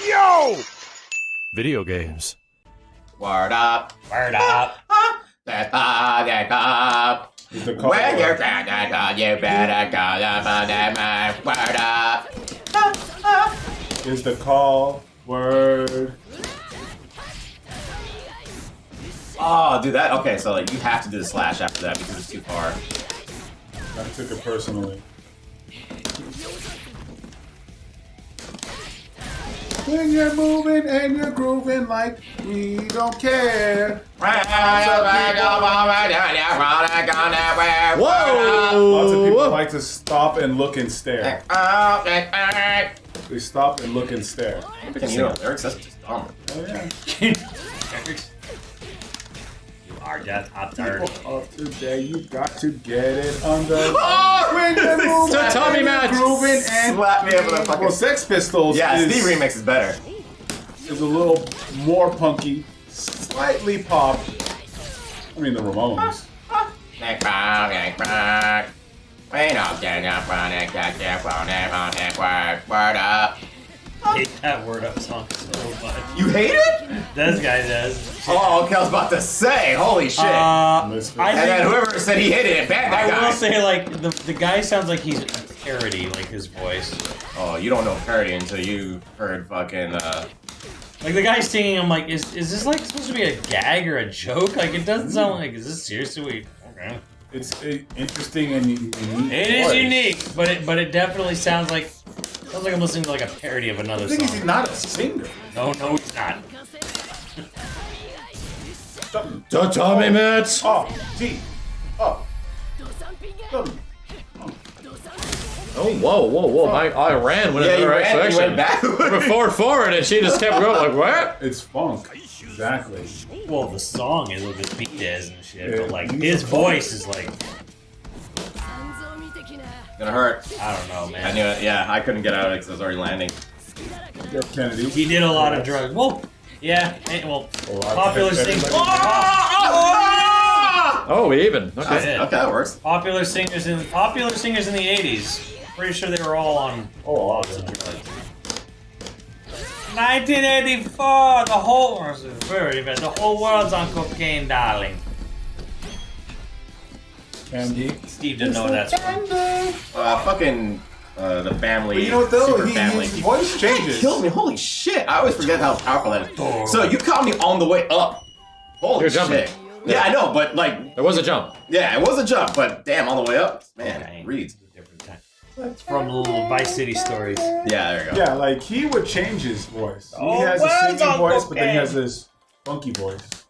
Yo! Video games. Word up. Word up. That's up. When you're down, you better go up. Word up. Is the call word. Oh, dude, that. Okay, so like you have to do the slash after that because it's too far. I took it personally. When you're moving and you're grooving like we don't care. Whoa! Lots of people like to stop and look and stare. They stop and look and stare. You know, lyrics, that's just dumb. Oh, yeah. You are just absurd. People of today, you got to get it under. When you're moving So Tommy and you're Match. grooving and Slap me up with a fucking. well, Sex Pistols Yeah, is, Steve remix is better. is a little more punky, slightly pop. I mean, the Ramones. We don't get up on it, word up. I hate that word up song so much. You hate it? This guy does. Oh, okay, I was about to say, holy shit. I Misfits. think, And then whoever said he hated it, banned that I guy. will say, like, the guy sounds like he's a parody, like his voice. Oh, you don't know parody until you heard fucking, Like, the guy singing, I'm like, is this, like, supposed to be a gag or a joke? Like, it doesn't sound like, is this seriously? Okay. It's interesting and unique. It is unique, but it definitely sounds like I'm listening to, like, a parody of another The thing is, song. he's not a singer. No, he's not. So Tommy Match. Oh, G. Oh. Oh, whoa. I ran when yeah, in the you right ran, you direction. went backward. Forward, and she just kept going like, what? It's funk. Exactly. Well, the song is what the beat is and shit, Yeah, but, like, he's his a voice is, like, Gonna hurt. I don't know, man. I knew it, yeah, I couldn't get out of it because I was already landing. Yep, Kennedy. He did a lot of drugs. Well, yeah, popular singers. Oh, even. Okay. Okay, that works. Popular singers in the 80s. Pretty sure they were all on lots of drugs. 1984, the whole world's on cocaine, darling. Candy. Steve didn't know that's from. Fucking, the family. But you know what though? Super family. His voice changes. Killed me, holy shit. I always forget how powerful that is. So you caught me on the way up. Holy You're jumping. shit. Yeah, I know, but like, There was a jump. yeah, it was a jump, but damn, on the way up, man, reads. It's from little Vice City stories. Yeah, there you go. Yeah, like he would change his voice. Oh, He has a well singing done, voice, but then he cocaine. has this funky voice.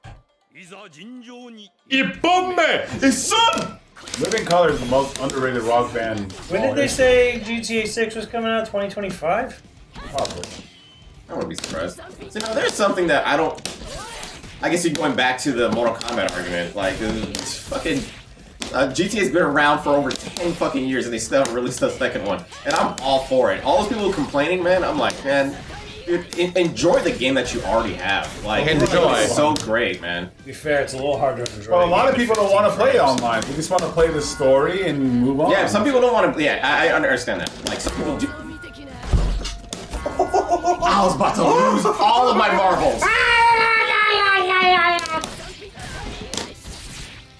Ibombe! His son! Living Colour is the most underrated rock band. When did they say GTA 6 was coming out? 2025? Probably. I wouldn't be surprised. So, no, there's something that I don't. I guess you're going back to the Mortal Kombat argument. Like, it's fucking. GTA's been around for over 10 fucking years and they still haven't released the second one. And I'm all for it. All those people complaining, man, I'm like, man, dude, enjoy the game that you already have. Like, Enjoy. it's so great, man. To be fair, it's a little hard to enjoy. Well, a lot of people don't want to play it online. They just want to play the story and move on. Yeah, some people don't want to. Yeah, I understand that. Like, some people do. I was about to lose all of my marbles.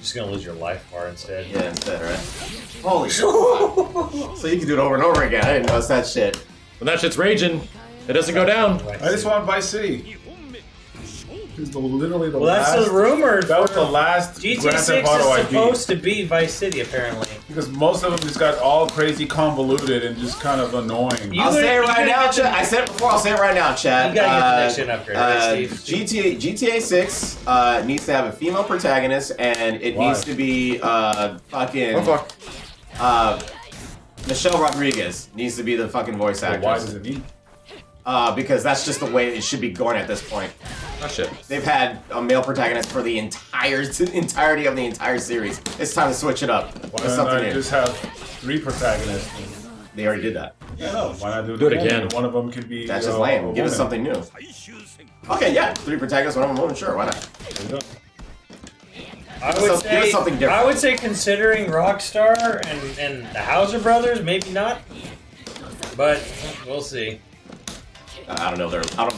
Just gonna lose your life bar instead. Yeah, instead, right? Holy shit. So you can do it over and over again. I didn't notice that shit. When that shit's raging, it doesn't go down. I just want Vice City. It's literally the Well, that's last. the rumor. That was the last GTA Grand 6 Theft Auto is IP. supposed to be Vice City, apparently. Because most of them just got all crazy convoluted and just kind of annoying. You I'll say it gotta right now, get the- Chad. I said it before, I'll say it right now, Chad. You gotta get the next gen upgrade, right, Steve? GTA 6 needs to have a female protagonist, and it Why? needs to be fucking Oh, fuck. Michelle Rodriguez needs to be the fucking voice But actress. why does it need? Because that's just the way it should be going at this point. Oh, shit. They've had a male protagonist for the entirety of the entire series. It's time to switch it up. Why With not something new. just have 3 protagonists? They already did that. Yeah, no. Why not do Do it again. And one of them could be. That's just lame. Give us something new. Okay, yeah, 3 protagonists, one of them woman, sure, why not? I Give would us say, something different. I would say considering Rockstar and the Hauser brothers, maybe not. But we'll see. I don't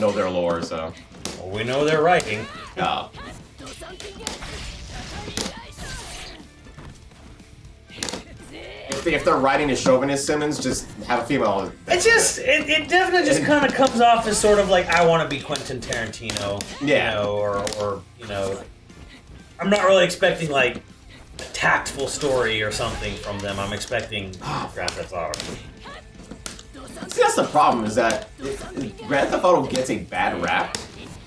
know their lore, so. Well, we know they're writing. If they're writing a chauvinist Simmons, just have a female. It definitely just kind of comes off as sort of like, I want to be Quentin Tarantino. Yeah. You know, or you know, I'm not really expecting like a tactful story or something from them. I'm expecting Grand Theft Auto. See, that's the problem, is that Grand Theft Auto gets a bad rap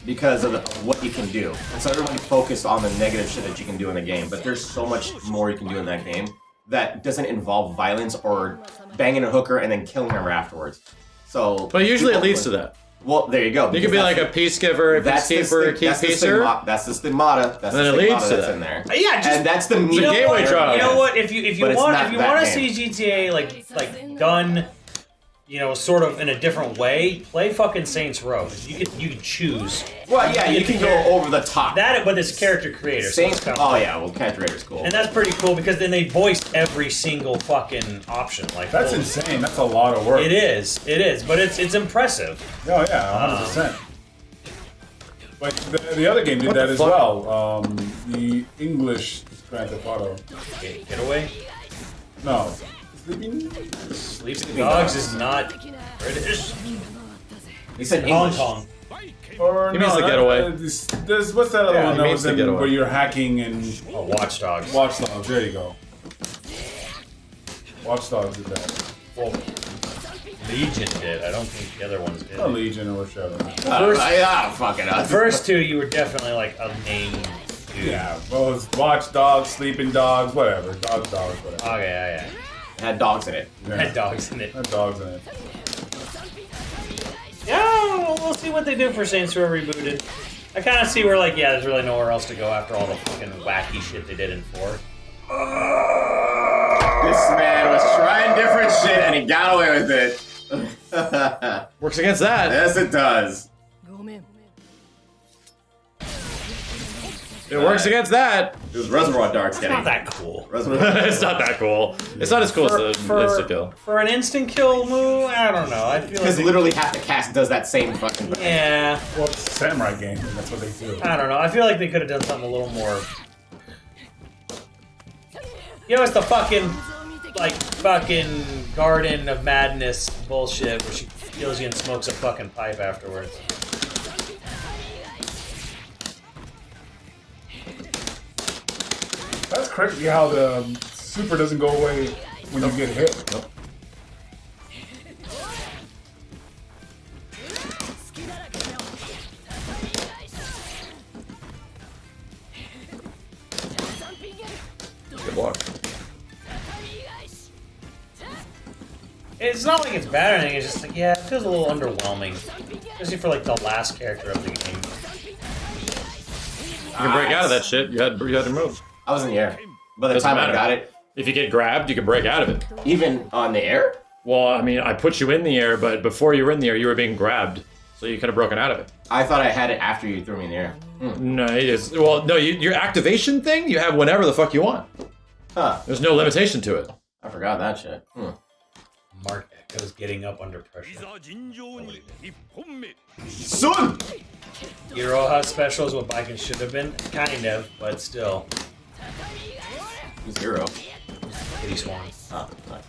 because of what you can do. And so everybody focused on the negative shit that you can do in the game, but there's so much more you can do in that game that doesn't involve violence or banging a hooker and then killing her afterwards. So, But usually it leads to that. Well, there you go. You could be like a peacegiver, a peacekeeper, a key piecer. That's the stigmata. That's And the then it leads stigmata to that's that. in there. Yeah, just, and that's the It's a gateway drug. You know what? If you But it's want not to that see GTA like done, you know, sort of in a different way, play fucking Saints Row. You can choose. Well, yeah, you can go over the top. That, but it's character creator. Saints. So it's Oh yeah, well, character creator's cool. and that's pretty cool because then they voiced every single fucking option. Like That's insane. That's a lot of work. It is, but it's impressive. Oh yeah, 100%. Like the other game did What that the as fuck? well. The English Grand Theft Auto. Getaway. No. Sleeping Dogs is not British. He said Hong English. Kong. Or He means the Getaway. There's what's that other Yeah, one he that means was the in Getaway. where you're hacking and Oh, Watch Dogs. Watch Dogs. There you go. Watch Dogs did that. Well, Legion did. I don't think the other ones did. A Legion or Shadow. I don't fucking know. The first two, you were definitely like a main dude. Yeah, well, it's Watch Dogs, Sleeping Dogs, whatever. Dogs, whatever. Okay, yeah. It had dogs in it. Yeah. Had dogs in it. Had dogs in it. Yeah, we'll see what they do for Saints Row Rebooted. I kind of see where, like, yeah, there's really nowhere else to go after all the fucking wacky shit they did in 4. This man was trying different shit and he got away with it. Works against that. Yes, it does. It works against that. It was Reservoir Dogs It's getting. not that cool. It's not that cool. It's not as cool as the instant kill. For an instant kill move, I don't know. I feel Because like literally half the cast does that same fucking thing. yeah, Well, it's a samurai game, and that's what they do. I don't know. I feel like they could have done something a little more. You know, it's the fucking Garden of Madness bullshit where she kills you and smokes a fucking pipe afterwards. That's crazy how the super doesn't go away when you get hit. Nope. Good luck. It's not like it's bad or anything, it's just like, yeah, it feels a little underwhelming. Especially for like the last character of the game. You can break out of that shit. You had to move. I was in the air. By the Doesn't time I matter. got it, If you get grabbed, you can break out of it. even on the air, Well, I mean, I put you in the air, but before you were in the air, you were being grabbed, so you could have broken out of it. I thought I had it after you threw me in the air. No, your activation thing, you have whenever the fuck you want. Huh. There's no limitation to it. I forgot that shit. Mark Echo's getting up under pressure. Son! Iroha special is what Baiken should have been. Kind of, but still. Zero. Kitty Swan. Oh, nice.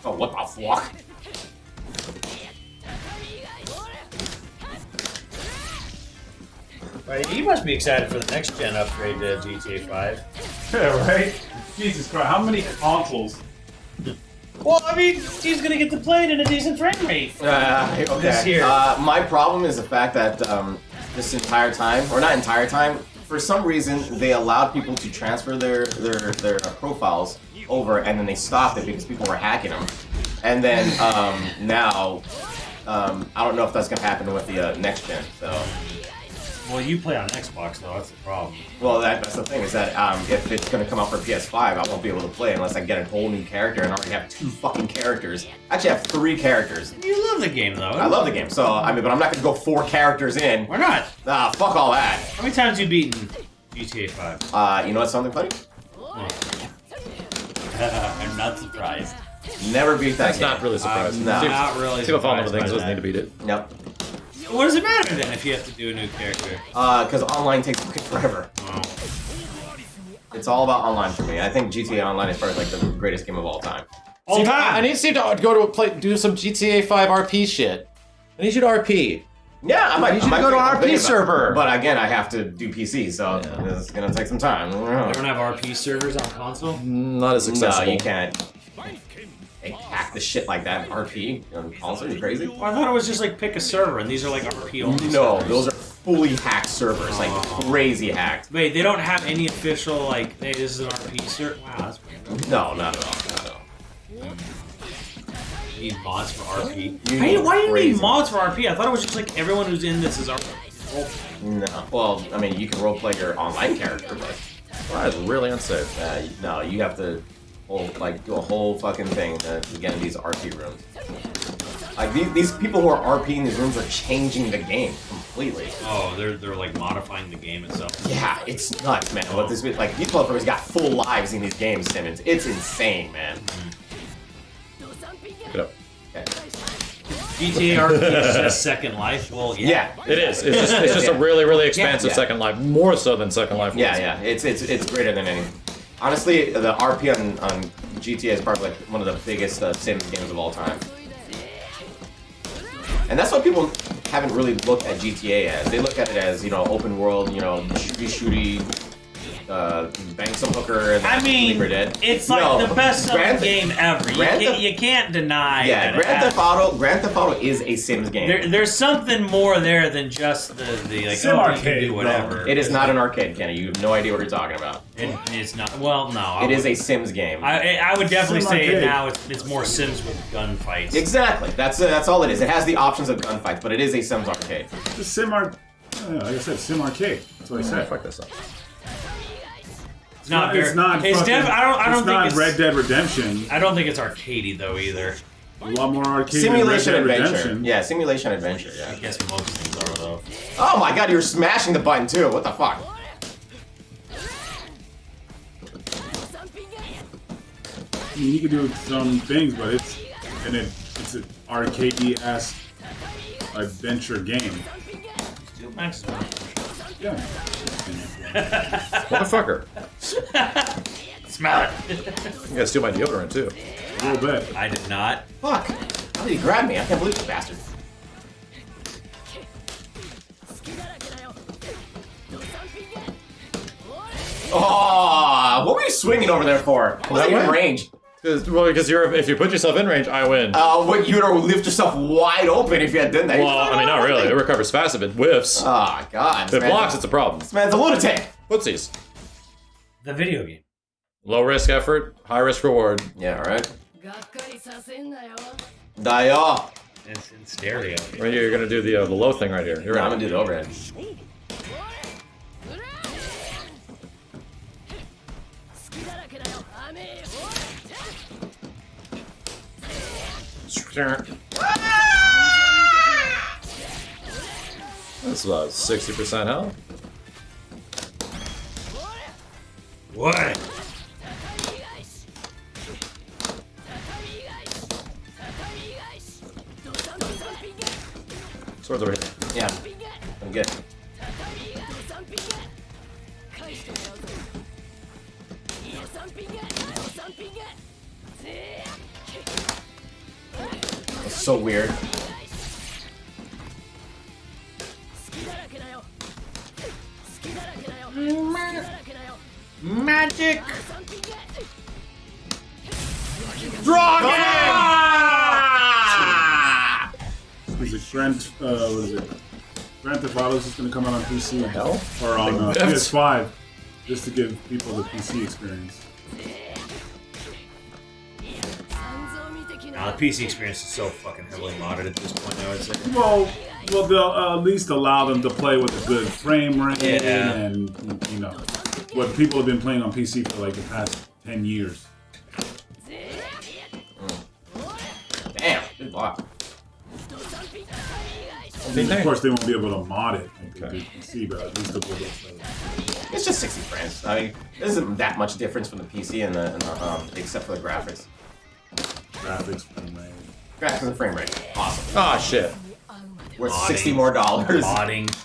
Oh, what the fuck? Right, you must be excited for the next gen upgrade to GTA 5. Yeah, right? Jesus Christ, how many consoles? Well, I mean, he's gonna get to play it in a decent frame rate. Okay. This year. My problem is the fact that this entire time, or not entire time, for some reason they allowed people to transfer their profiles over, and then they stopped it because people were hacking them. And then now, I don't know if that's gonna happen with the next gen. So Well, you play on Xbox though. That's the problem. Well, that's the thing is that if it's going to come out for PS5, I won't be able to play unless I get a whole new character and already have 2 fucking characters. Actually, I have 3 characters. You love the game though. I love the game, so I mean, but I'm not going to go 4 characers in. Why not? Fuck all that. How many times have you beaten GTA 5? You know what's something funny? I'm not surprised. Never beat that That's game. not really surprising. I'm not really People fall into surprised things by doesn't need to beat it. Nope. What does it matter then if you have to do a new character? Because online takes fucking forever. Oh. It's all about online for me. I think GTA Online is probably like the greatest game of all time. All time. I need you to go to do some GTA 5 RP shit. I need you to RP. Yeah, I might. You should go to an RP server. But again, I have to do PC, so it's gonna take some time. They don't have RP servers on console? Not as successful. No, you can't. They hack the shit like that in RP on console. You crazy? Well, I thought it was just like pick a server, and these are like RP only. No, servers. those are fully hacked servers, like crazy hacked. Wait, they don't have any official like, hey, this is an RP server. Wow, that's weird. No, not at all. Not at all. You need mods for RP. Why do you need mods for RP? I thought it was just like everyone who's in this is RP. No. Well, I mean, you can roleplay your online character, but That is really unsafe. no, you have to do a whole fucking thing to get in these RP rooms. Like these people who are RP in these rooms are changing the game completely. Oh, they're like modifying the game itself. Yeah, it's nuts, man. What this like these motherfuckers got full lives in these games, Simmons. It's insane, man. Get up. Okay. GTA RP is just Second Life. Well, yeah. It is. It's just a really, really expansive Yeah. Second Life. More so than Second Life was. Yeah. It's greater than any. Honestly, the RP on GTA is probably like one of the biggest Sims games of all time. And that's what people haven't really looked at GTA as. They look at it as, open world, shooty, bang some hooker, and I mean, leave her dead. it's like the best selling game ever. You can't deny. Yeah, that Grand Theft Auto is a Sims game. There's something more there than just the like Sim you can arcade, do whatever. It is not an arcade, Kenny. You have no idea what you're talking about. It's not. Well, no. It is a Sims game. I would definitely Sim say arcade. now it's more Sims with gunfights. Exactly. That's all it is. It has the options of gunfights, but it is a Sims arcade. The like I said, Sim arcade. That's what I said. Fuck this up. It's not. It's not. It's fucking, I don't it's think not it's Red Dead Redemption. I don't think it's arcadey though either. A lot more arcade Simulation than Red Dead adventure. Redemption. Yeah, simulation adventure. I Yeah. guess most things are though. Oh my God, you were smashing the button too. What the fuck? I mean, you can do some things, but it's an arcadey ass adventure game. Max. Yeah. Motherfucker. Smell it. You gotta steal my deodorant too. A little bit. I did not. Fuck. How did he grab me? I can't believe this bastard. Oh, what were you swinging over there for? I wasn't even in range. Because if you put yourself in range, I win. What, you would lift yourself wide open if you had done that. Well, I mean, not really. It recovers fast if it whiffs. Oh, God. If it blocks, it's a problem. This man's a lunatic. Footsies. The video game. Low risk effort, high risk reward. Yeah, alright. Dayo. It's in stereo. Right here, you're gonna do the low thing right here. You're I'm right. gonna do the overhead. That's about 60% health. What? Swords over here. Yeah. I'm good. It's so weird. Magic. Is it Grand Theft Auto is just going to come out on PC hell? or on PS5 just to give people the PC experience. The PC experience is so fucking heavily modded at this point, I would say. Well, Well, they'll at least allow them to play with a good frame rate, Yeah. and you know what people have been playing on PC for like the past 10 years. Damn, good block. Of course, they won't be able to mod it like they do PC, but at least they'll be able to play. It's just 60 frames. I mean, there isn't that much difference from the PC and the except for the graphics. Graphics, frame rate. Graphics and frame rate. Awesome. Ah, shit. Worth Modding. $60 more. Modding.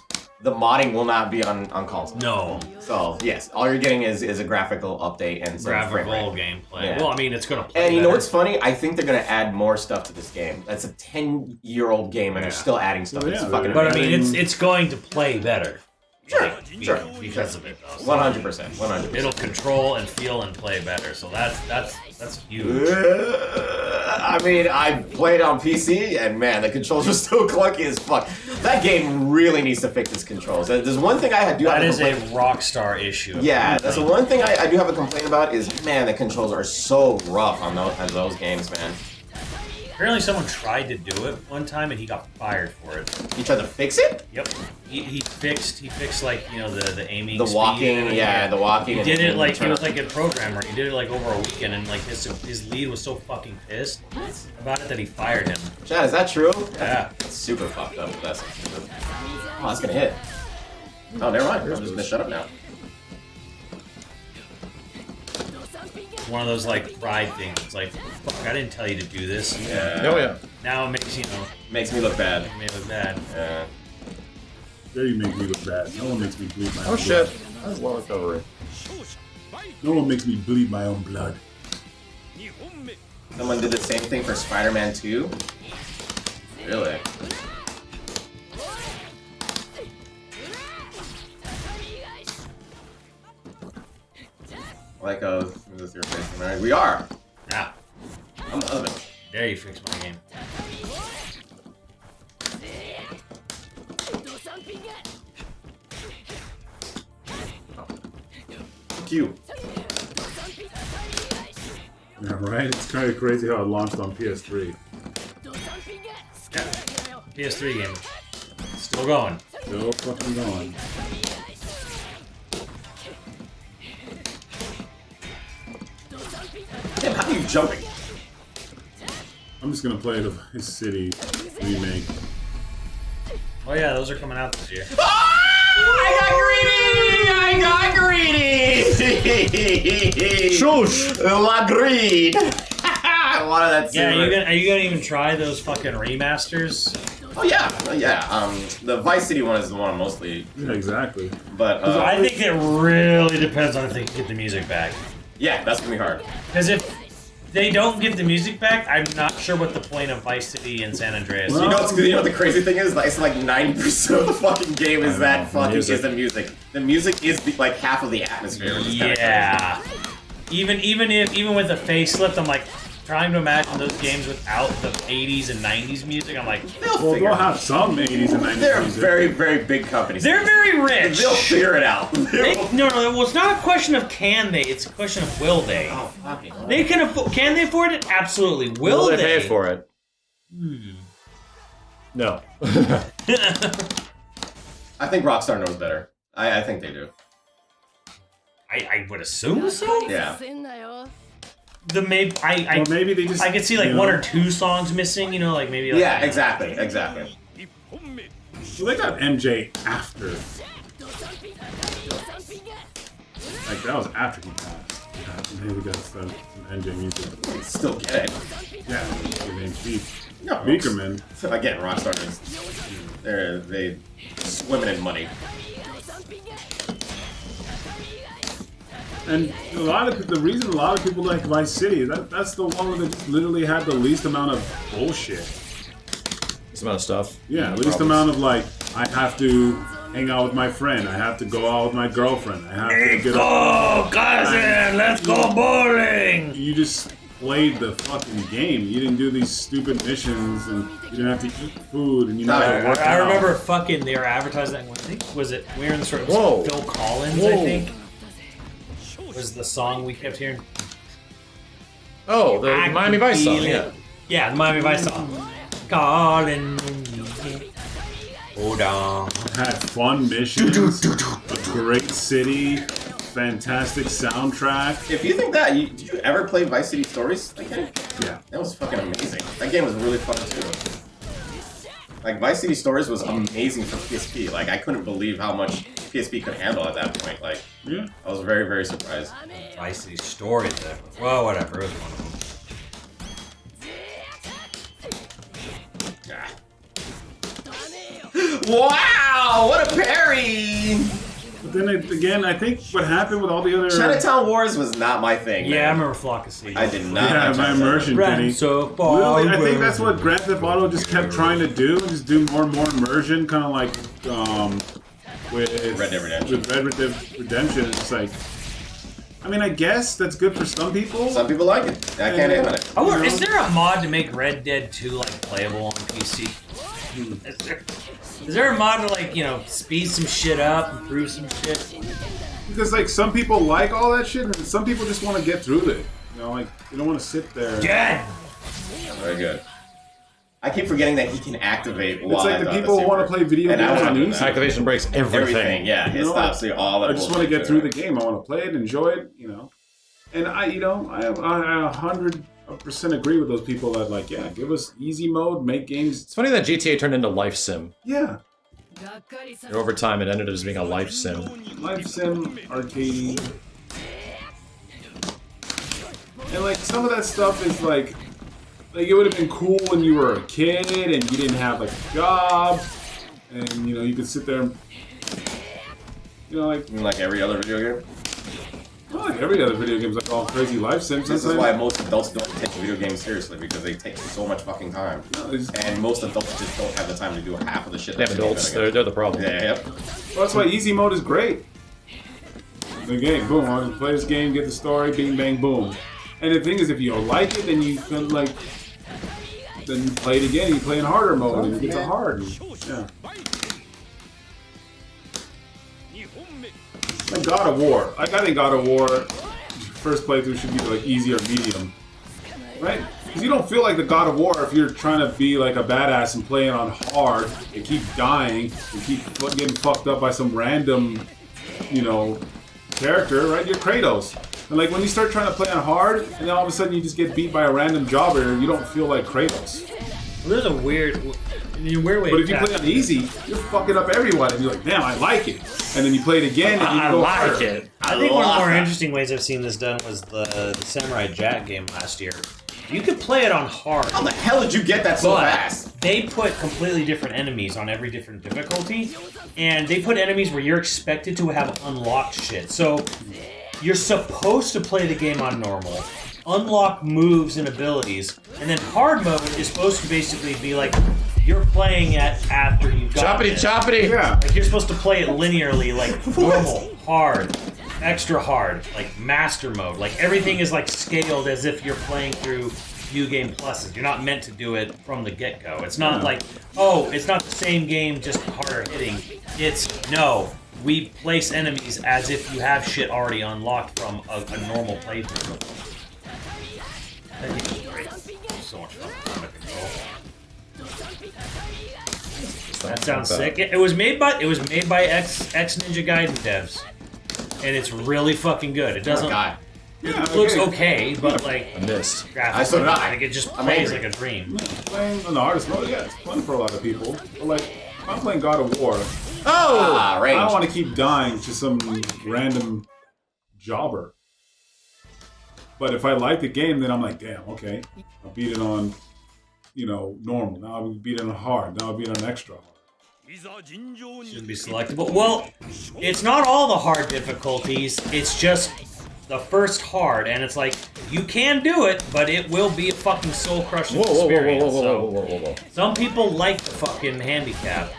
The modding will not be on console. No. So yes, all you're getting is a graphical update and some Graphical frame rate. gameplay. Yeah. Well, I mean, it's gonna play And you know better. what's funny? I think they're gonna add more stuff to this game. That's a 10-year-old game, and they're still adding stuff. Well, It's yeah, fucking. But I amazing. mean, it's going to play better. Sure, Like, sure. Because of it, though. So 100%. 100%. it'll control and feel and play better. So that's huge. I mean, I played on PC, and man, the controls are still clunky as fuck. That game really needs to fix its controls. There's one thing I do have That a is a complaint. Rockstar issue. Yeah, that's the one thing I do have a complaint about is, man, the controls are so rough on those games, man. Apparently, someone tried to do it one time and he got fired for it. You tried to fix it? Yep. He fixed like the aiming. The speed walking, and yeah, the walking. He and did it the like he turn was up. like a programmer. He did it like over a weekend, and like his lead was so fucking pissed about it that he fired him. Chad, is that true? Yeah. That's super fucked up. That's oh, that's gonna hit. Oh, never mind. I'm just gonna shut up now. One of those like pride things. It's like, fuck, I didn't tell you to do this. Yeah. Oh, yeah. Now it makes Makes me look bad. me look bad. Yeah. There you make me look bad. No one makes me bleed my own Oh, blood. shit. That was well recovery. No one makes me bleed my own blood. Someone did the same thing for Spider-Man 2. Really? Like is this your face? Right? We are. Ah, I'm the other. there you fixed my game. Q. Yeah, right? It's kind of crazy how it launched on PS3. Yeah. PS3 game. Still going. Still fucking going. Damn, how are you jumping? I'm just gonna play the Vice City remake. Oh yeah, those are coming out this year. I got greedy! Shush! La greed! I wanted that Yeah, super. are you gonna even try those fucking remasters? Oh yeah, the Vice City one is the one I'm mostly. Yeah, exactly. But I think it really depends on if they can get the music back. yeah, that's gonna be hard. Because if they don't get the music back, I'm not sure what the point of Vice City and San Andreas is. You know what the crazy thing is? Like, it's like 90% of the fucking game is I know, that fucking music. is the music. The music is like half of the atmosphere. Which is kinda Yeah. Even with the facelift, I'm like trying to imagine those games without the 80s and 90s music. I'm like, crazy. They'll Well, figure they'll it out. have some 80s and 90s They're music. very, very big companies. they're very rich. They'll figure it out. No, well, it's not a question of can they. It's a question of will they. Oh, fucking. They can they afford it? Absolutely. Will Will they pay for it? No. I think Rockstar knows better. I think they do. I would assume so. Yeah. Well, maybe they just. I could see like one or two songs missing. You know, like maybe. Like, Yeah, exactly. Well, they got MJ after. Like, that was after he passed. Yeah, and they got some MJ music. Still get it. Yeah, the name Chief. No. Beakerman. Again, Rockstar is they swimming in money. And the reason a lot of people like Vice City, that's the one that literally had the least amount of bullshit. This amount of stuff. Yeah, least amount of like, I have to hang out with my friend, I have to go out with my girlfriend, I have to get up. cousin, let's go bowling. You just played the fucking game. You didn't do these stupid missions, and you didn't have to eat food, and you didn't have to work I out. remember fucking they were advertising. I think was it We're in the sort of Whoa. Phil Collins. Whoa. I think was the song we kept hearing. Oh, the I Miami can Vice song, feel yeah. it. Yeah, the Miami Vice song. Calling. Shodown. Had fun missions, a great city, fantastic soundtrack. If you think that, did you ever play Vice City Stories? Okay. Yeah. That was fucking amazing. That game was really fun too. Like, Vice City Stories was amazing for PSP. Like, I couldn't believe how much PSP could handle at that point. Like, Yeah. I was very, very surprised. Vice City Stories. Well, whatever. It was one of them. Wow! What a parry! But then again, I think what happened with all the other... Chinatown Wars was not my thing. Yeah, I man. remember Flock of Seagulls. I did not. Yeah, like my Chinatown immersion, Wars. Kenny. So far Literally, I think away. that's what Grand Theft Auto just kept trying to do. Just do more and more immersion, kind of like with Red Dead Redemption. With Red Dead Redemption, it's like, I mean, I guess that's good for some people. Some people like it. I can't handle it. I wonder, is there a mod to make Red Dead 2 like playable on PC? Is there a mod to like, you know, speed some shit up, improve some shit? Because like some people like all that shit, and some people just want to get through it. You know, like they don't want to sit there. Dead! Very good. I keep forgetting that he can activate. It's like the people who want to play video And I games wanna on do easy. that. Activation breaks everything. Everything, yeah. You It know, stops all that. I just want to get through the game. I want to play it, enjoy it, you know. And I 100% agree with those people that like, yeah, give us easy mode, make games. It's funny that GTA turned into life sim. Yeah, And over time, it ended up as being a life sim. life sim, arcade, and like some of that stuff is like it would have been cool when you were a kid and you didn't have like a job, and you know you could sit there, and, you know, Like every other video game. well, like every other video game's like all crazy life sims. This is why most adults don't take video games seriously, because they take so much fucking time. And most adults just don't have the time to do half of the shit. Damn adults, they're the problem. Yeah, yep. Well, that's why easy mode is great. The game, boom, I can play this game, get the story, bing, bang, boom. And the thing is, if you don't like it, then you can like, then you play it again. You play in harder mode, and it gets hard. Yeah. Like God of War. I think God of War first playthrough should be like easy or medium, right? Because you don't feel like the God of War if you're trying to be like a badass and playing on hard and keep dying and keep getting fucked up by some random, you know, character, right? You're Kratos. And like when you start trying to play on hard and then all of a sudden you just get beat by a random jobber, you don't feel like Kratos. Well, there's a weird way. But if you play on easy, you're fucking up everyone and you're like, damn, I like it. And then you play it again and you go harder. it. I think one of the more interesting ways I've seen this done was the Samurai Jack game last year. You could play it on hard. How the hell did you get that so But fast? they put completely different enemies on every different difficulty, and they put enemies where you're expected to have unlocked shit. So you're supposed to play the game on normal, unlock moves and abilities, and then hard mode is supposed to basically be like you're playing it after you've got Choppity, it. choppity! Yeah. Like you're supposed to play it linearly, like normal, hard, extra hard, like master mode. Like everything is like scaled as if you're playing through New Game Pluses. You're not meant to do it from the get-go. It's not like, oh, it's not the same game, just harder hitting. It's, no, we place enemies as if you have shit already unlocked from a normal playthrough. That game is great. So much fun. That sounds sick. It was made by ex Ninja Gaiden devs, and it's really fucking good. It doesn't. It looks okay, but like I missed. I saw that. like it just plays like a dream. Playing on the hardest mode, yeah, it's fun for a lot of people. But like, if I'm playing God of War, Oh, I don't want to keep dying to some random jobber. But if I like the game, then I'm like, damn, okay. I'll beat it on, you know, normal. Now I'll beat it on hard. Now I'll beat it on extra hard. Should be selectable. Well, it's not all the hard difficulties. It's just the first hard, and it's like you can do it, but it will be a fucking soul-crushing experience. Whoa. Some people like the fucking handicap.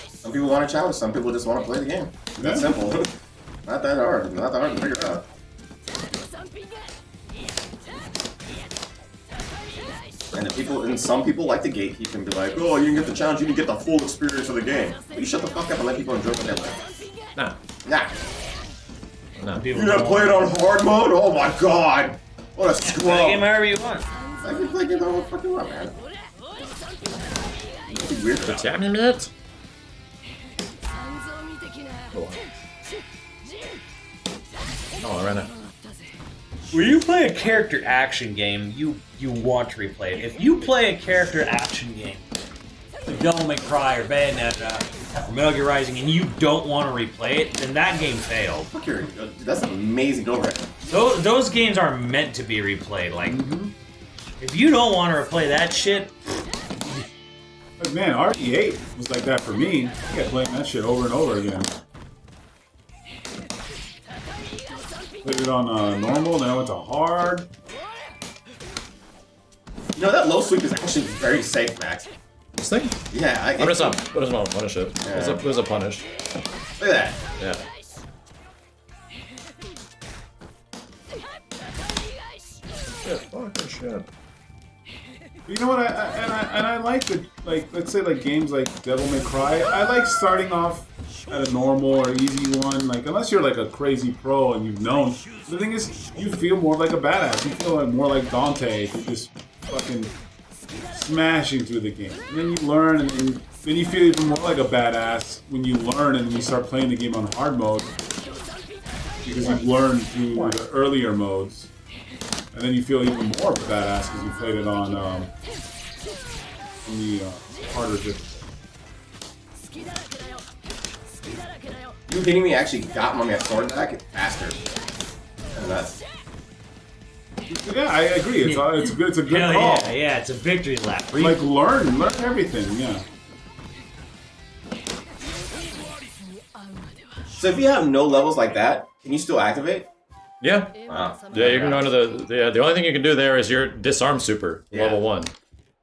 Some people want a challenge, some people just want to play the game. That's simple. Not that hard. Not that hard to figure out. And some people like the gatekeep and be like, oh, you didn't get the challenge, you didn't get the full experience of the game. Will you shut the fuck up and let people enjoy what they're playing? Nah. Nah. You gonna play it on hard mode? Oh my god! What a Play the scrub! game however you want. I can play it the whole fucking lot, man. weird about it. Damn Oh, I ran out. When you play a character action game, you want to replay it. If you play a character action game, like Devil May Cry or Bayonetta or Metal Gear Rising, and you don't want to replay it, then that game failed. Fuck your, that's an amazing overhead. Those games are meant to be replayed. Like, if you don't want to replay that shit, Like, man, RE8 was like that for me. I kept playing that shit over and over again. Played it on normal, then I went to hard. You know, that low sweep is actually very safe, Max. This thing? Yeah, I What is up? What is up? Punish it. Yeah. What's a punish? Look at that. Yeah. Shit, fucking shit. You know what? I like the, like, let's say like games like Devil May Cry. I like starting off at a normal or easy one. Like, unless you're like a crazy pro and you've known. The thing is, you feel more like a badass. You feel like more like Dante if you're just fucking smashing through the game. And then you learn, and then you feel even more like a badass when you learn and you start playing the game on hard mode because you've learned through the earlier modes. And then you feel even more of a badass because you played it on the harder difficulty. You kidding me? I actually got my sword back faster. And that's... Yeah, I agree. It's a good hell call. yeah, it's a victory lap. Like learn everything. Yeah. So if you have no levels like that, can you still activate? Yeah. Wow. Yeah, you can go into the only thing you can do there is your disarm super, level 1.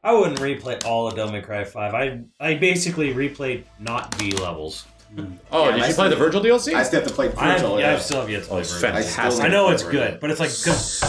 I wouldn't replay all of Devil May Cry 5. I basically replayed not V levels. Oh, Yeah, did I you play the still- Virgil DLC? I still have to play I Virgil. still have yet to play it's Virgil. fantastic. I know it's Virgil. good, but it's like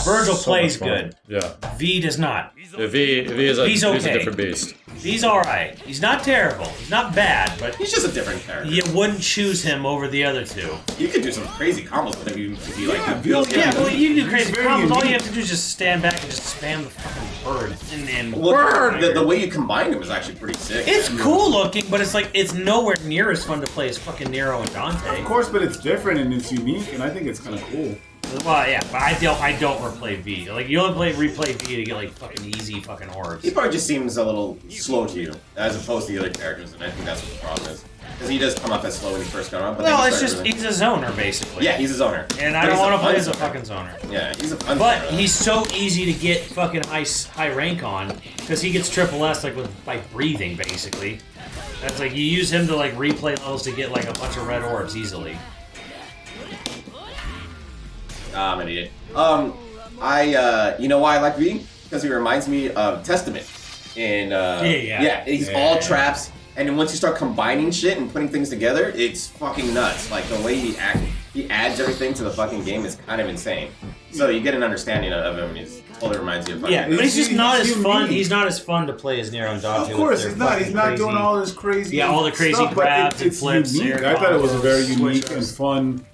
Virgil So plays much fun. good. Yeah. V does not. V is a, He's V's a okay. different beast. He's alright. He's not terrible. He's not bad, but He's just a different character. you wouldn't choose him over the other two. You could do some crazy combos with him. You could be like, Yeah, feels Yeah, well, you can do crazy very combos. All you unique. have to do is just stand back and just spam the fucking bird. And then Well, the way you combine them is actually pretty sick. it's cool looking, but it's like it's nowhere near as fun to play as fucking Nero and Dante. Of course, but it's different and it's unique, and I think it's kind of cool. Well, yeah, but I don't replay V. Like you only replay V to get like fucking easy fucking orbs. He probably just seems a little slow to you, as opposed to the other characters, and I think that's what the problem is. Because he does come off as slow when he first got on, but Well, then it's he just started he's a zoner basically. Yeah, he's a zoner. And But I don't he's want to play fun as a zoner. fucking zoner. Yeah, he's a fun But zoner. he's so easy to get fucking high rank on because he gets triple S like by breathing basically. That's like you use him to like replay levels to get like a bunch of red orbs easily. I'm an idiot. You know why I like V? Because he reminds me of Testament. And he's all traps. And then once you start combining shit and putting things together, it's fucking nuts. Like the way he adds everything to the fucking game is kind of insane. So you get an understanding of him. He totally reminds you of fucking. Yeah, but he's just not as fun. unique. He's not as fun to play as Nero and Dante. Of course, with he's their not. He's fucking not crazy- doing all this crazy. Yeah, all the crazy stuff, but grabs and it's flips, unique. air I thought it was a very combos, unique and switches. fun,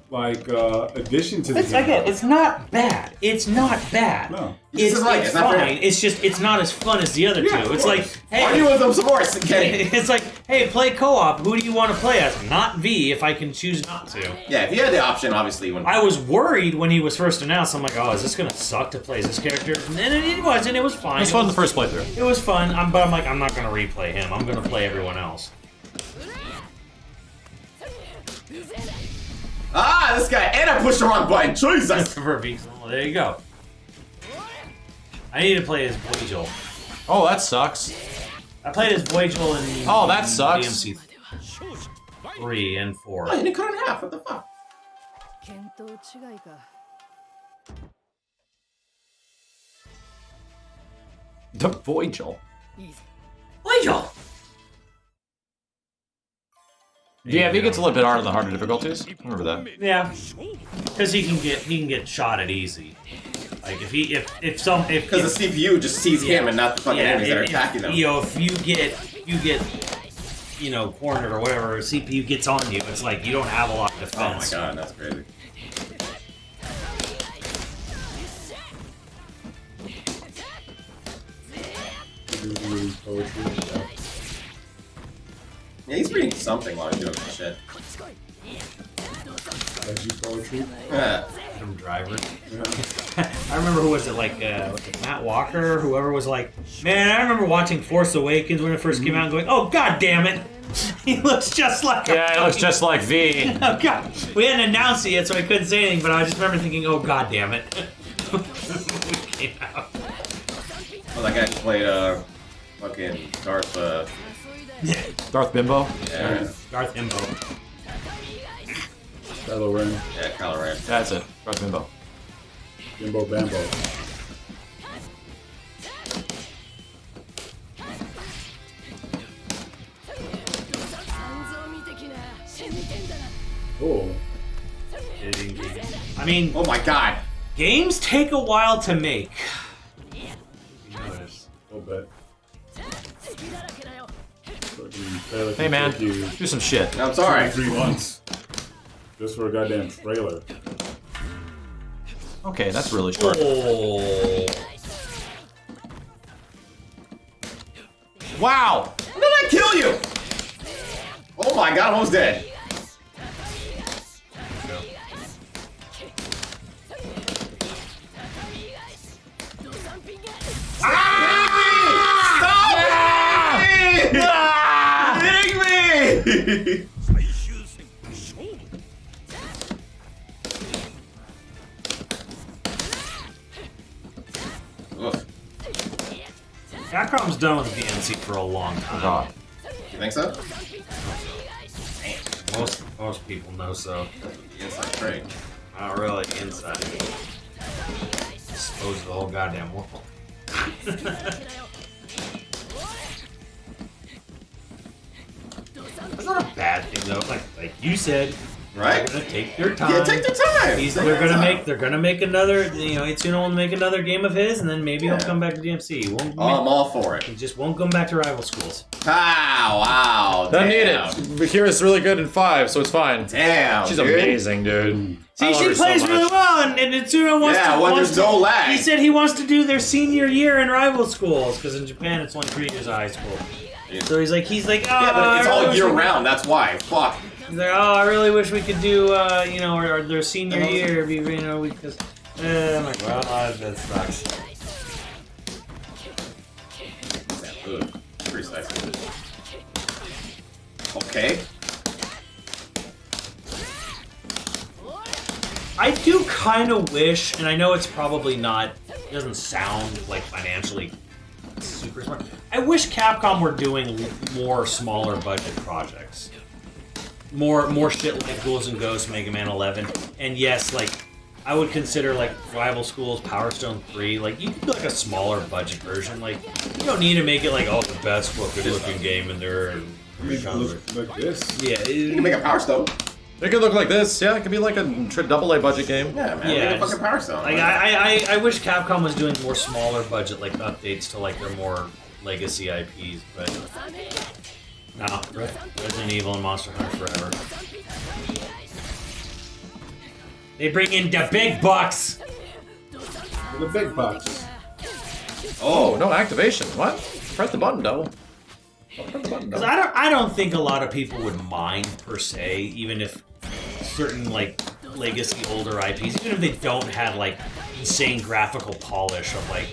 like addition to the It's game. again, it's not bad. It's not bad. No. It's just like, it's it's not for fine. him. It's just it's not as fun as the other Yeah, two. of It's course. like, hey, Argue with him some more, Kenny. it's like, hey, play co-op. Who do you want to play as? Not V, if I can choose not to. Yeah, if you had the option, obviously, when I was worried when he was first announced. I'm like, oh, is this gonna suck to play as this character? And then it wasn't. It was fine. It was fun the first playthrough. It was fun. But I'm like, I'm not gonna replay him. I'm gonna play everyone else. this guy, and I pushed the wrong button. Jesus. For V. Well, there you go. I need to play as Voigel. Oh, that sucks. I played as Voigel in Oh, that sucks. DMC 3 and 4. Oh, you didn't cut it in half. What the fuck? The Voigel. Voigel! Yeah, if he gets a little bit harder on the harder difficulties. Remember that. Yeah, because he can get shot at easy. Like if Because the CPU just sees him and not the fucking enemies that are attacking them. You know, if you get cornered or whatever, CPU gets on you. It's like you don't have a lot of Oh my defense. god, that's crazy. Yeah, he's reading something while he's doing this shit. Edgy poetry. Adam Driver. I remember who was it, like was it Matt Walker, whoever was like, man, I remember watching Force Awakens when it first came out and going, oh god damn it, he looks just like Yeah, it looks just like V. Oh god, we hadn't announced it yet, so I couldn't say anything, but I just remember thinking, oh god damn it. Came out. Well, that guy who played fucking Darth. Darth Bimbo. Yeah, Darth Imbo. Kylo Ren. yeah, Kylo Ren. That's it. Darth Bimbo. Bimbo Bambo. Oh. I mean, Oh my god. games take a while to make. You notice. A little bit. Hey man, do some shit. I'm sorry. 3 months. Just for a goddamn trailer. Okay, that's really short. Oh. Wow! How did I kill you? Oh my god, I'm almost dead. Capcom's done with DMC for a long time. God. You think so? Most people know so. Inside trade. Not really inside. Expose the whole goddamn world. That's not a bad thing though. Like you said, Right? they're gonna take their time. Yeah, take their time. They're gonna make another. You know, Itsuno will make another game of his, and then maybe he'll come back to DMC. He won't. Oh, I'm all for it. He just won't come back to rival schools. Wow. Doesn't need Damn. it. Bakira's really good in 5, so it's fine. Damn. She's dude. amazing, dude. See, I love she her so plays much. really well, and Itsuno wants Yeah, to. when wants there's no to- lag. He said he wants to do their senior year in rival schools because in Japan it's only 3 years of high school. Yeah. So he's like, oh, Yeah, but it's I really all wish year we could-" round. That's why. Fuck. He's like, oh, I really wish we could do, you know, or their senior year, be, you know, because. I'm like, well, that sucks. Ugh. Precisely. Okay. I do kind of wish, and I know it's probably not, it doesn't sound like financially super smart. I wish Capcom were doing more smaller budget projects. More shit like Ghouls and Ghosts, Mega Man 11, and yes, like I would consider like Rival Schools, Power Stone 3. Like you could do like a smaller budget version. Like you don't need to make it like the best fucking looking game in there. Make it look like this. Yeah, You can make a Power Stone. It could look like this. Yeah, it could be like a AA budget game. Yeah, man. Yeah, Make a fucking Power Stone. like I wish Capcom was doing more smaller budget like updates to like their more legacy IPs, but no, Resident Evil and Monster Hunter Forever. They bring in the big bucks. The big bucks. Oh, no activation. What? Press the button, Devil. Press the button, Because Devil. I don't think a lot of people would mind per se, even if certain like legacy older IPs, even if they don't have like insane graphical polish of like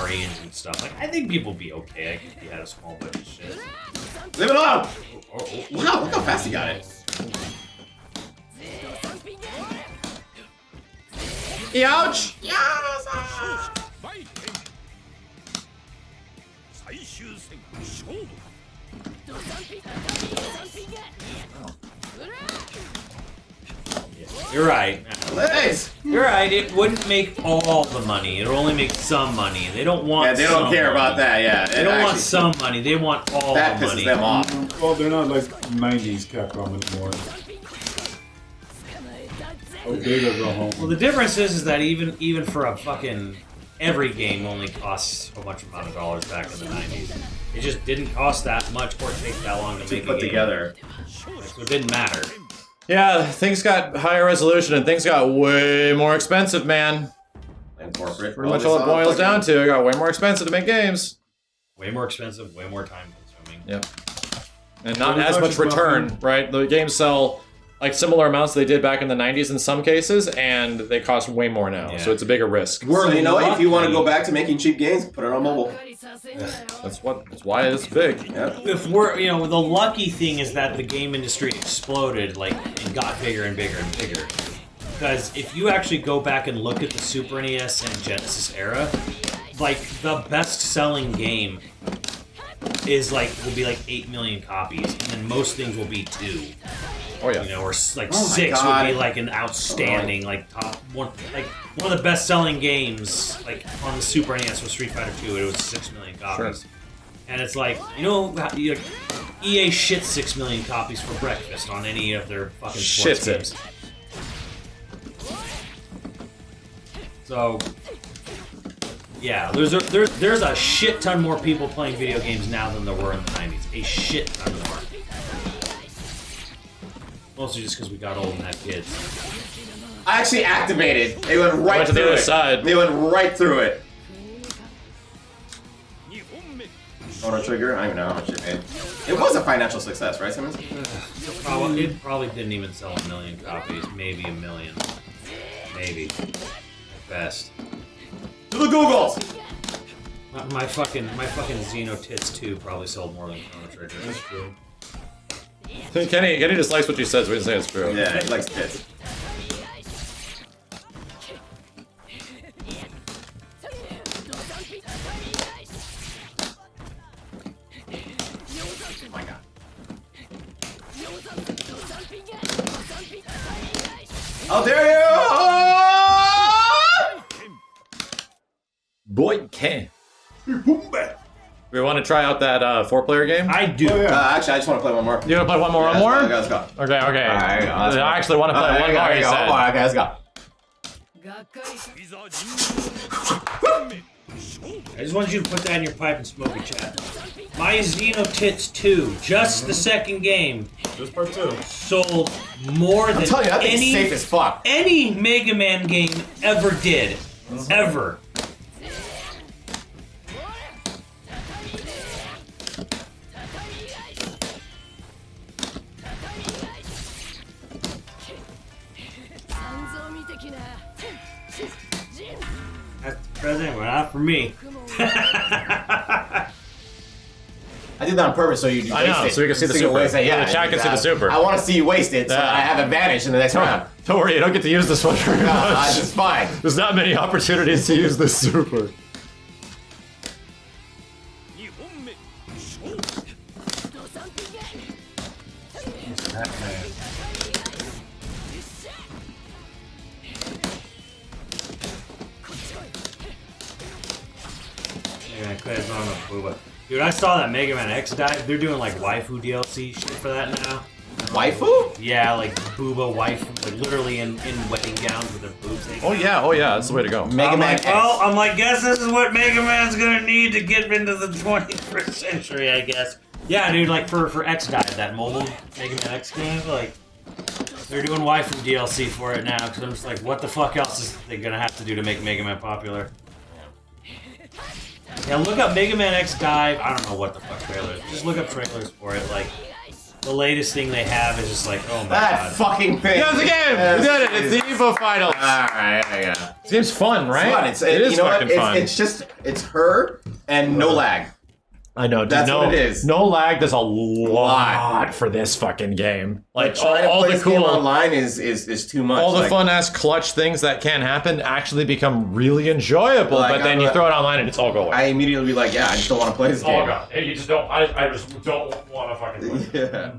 RE engine stuff. Like I think people would be okay. I think if you had a small budget shit. Leave it alone. Oh. Wow, look how fast he got it. Ouch! You're right. Legs. You're right. It wouldn't make all the money. It'll only make some money. They don't want. Yeah, they don't some care money. about that. Yeah, They don't want some money. They want all That the pisses money. them off. Well, they're not like 90s Capcom anymore. Oh, big or go home. Well, the difference is that even for a fucking every game only costs a bunch amount of dollars back in the 90s. It just didn't cost that much or take that long to make a Put game. together. So it didn't matter. Yeah, things got higher resolution and things got way more expensive, man. And corporate. Pretty much all it boils down to. It got way more expensive to make games. Way more expensive, way more time consuming. Yep. And not Pretty as much much is return, nothing. right? The games sell like similar amounts they did back in the 90s in some cases, and they cost way more now. Yeah. So it's a bigger risk. So you know, if you want to lucky. go back to making cheap games, put it on mobile. That's why it's big. Yeah. If we're, you know, the lucky thing is that the game industry exploded, like, and got bigger and bigger and bigger. Because if you actually go back and look at the Super NES and Genesis era, like, the best-selling game is, like, will be, like, 8 million copies, and then most things will be 2. Oh yeah. You know, or, like, Oh my 6 would God. be, like, an outstanding, like, top one, like, one of the best-selling games, like, on the Super NES was Street Fighter 2, it was 6 million copies. Sure. And it's like, you know, EA shits 6 million copies for breakfast on any of their fucking sports Shits it. games. So, yeah, there's a shit ton more people playing video games now than there were in the 90s. A shit ton more. Mostly just because we got old and had kids. I actually activated. They went right Went to through the other it. side. They went right through it. Chrono Trigger. I don't even know how much it made. It was a financial success, right, Simmons? It probably didn't even sell 1 million copies. Maybe 1 million. Maybe. At best. To the Googles. My fucking Xeno Tits 2 probably sold more than Chrono Trigger. That's true. Kenny just likes what she says. We didn't say it's true. Yeah, he likes tits. Oh my god. How dare you! Boy, can. We want to try out that 4-player game? I do. Oh, yeah. Actually, I just want to play one more. You want to play one more? Yeah, One more? Let's go. Okay, okay. Alright, let's go. I actually want to play one more, he said. Okay, let's go. I just want you to put that in your pipe and smoke it, chat. My Xeno Tits 2, just the second game, This part too. sold more I'm than telling you, that thing's safe as fuck. any Mega Man game ever did. Ever. That's the president, but not for me. I did that on purpose so you waste I know, it. so we can see the So you super. waste it, yeah, The chat can see the super. I want to see you waste it, so Yeah. I have advantage in the next round. Don't worry, you don't get to use this one very much. It's fine. There's not many opportunities to use this super. Yeah, Claire's on the booba. Dude, I saw that Mega Man X dive. They're doing like waifu DLC shit for that now. Waifu? Yeah, like booba waifu, like literally in wedding gowns with their boobs hanging Oh yeah, that's the way to go. Mega Man X. I'm like, guess this is what Mega Man's gonna need to get into the 21st century, I guess. Yeah, dude, like for X Dive, that mobile Mega Man X game, like they're doing waifu DLC for it now. Because I'm just like, what the fuck else is they gonna have to do to make Mega Man popular? Yeah, look up Mega Man X Dive. I don't know what the fuck trailers. Just look up trailers for it. Like the latest thing they have is just like, oh my That god. fucking thing. Yeah, it's a game! We did it! It's the Evo Finals! Alright, yeah. Seems fun, right? It's fun. It is you know fucking what? fun. It's just, it's her and no lag. I know, dude. That's no, what it is. No lag does a lot for this fucking game. Like, Trying to all play the this game cool, online is too much. all the Like, fun-ass clutch things that can happen actually become really enjoyable, Like, but then I'm you a- throw it online and it's all going. I immediately be like, yeah, I just don't want to play this game. Oh god, you just don't, I just don't want to fucking play. Yeah.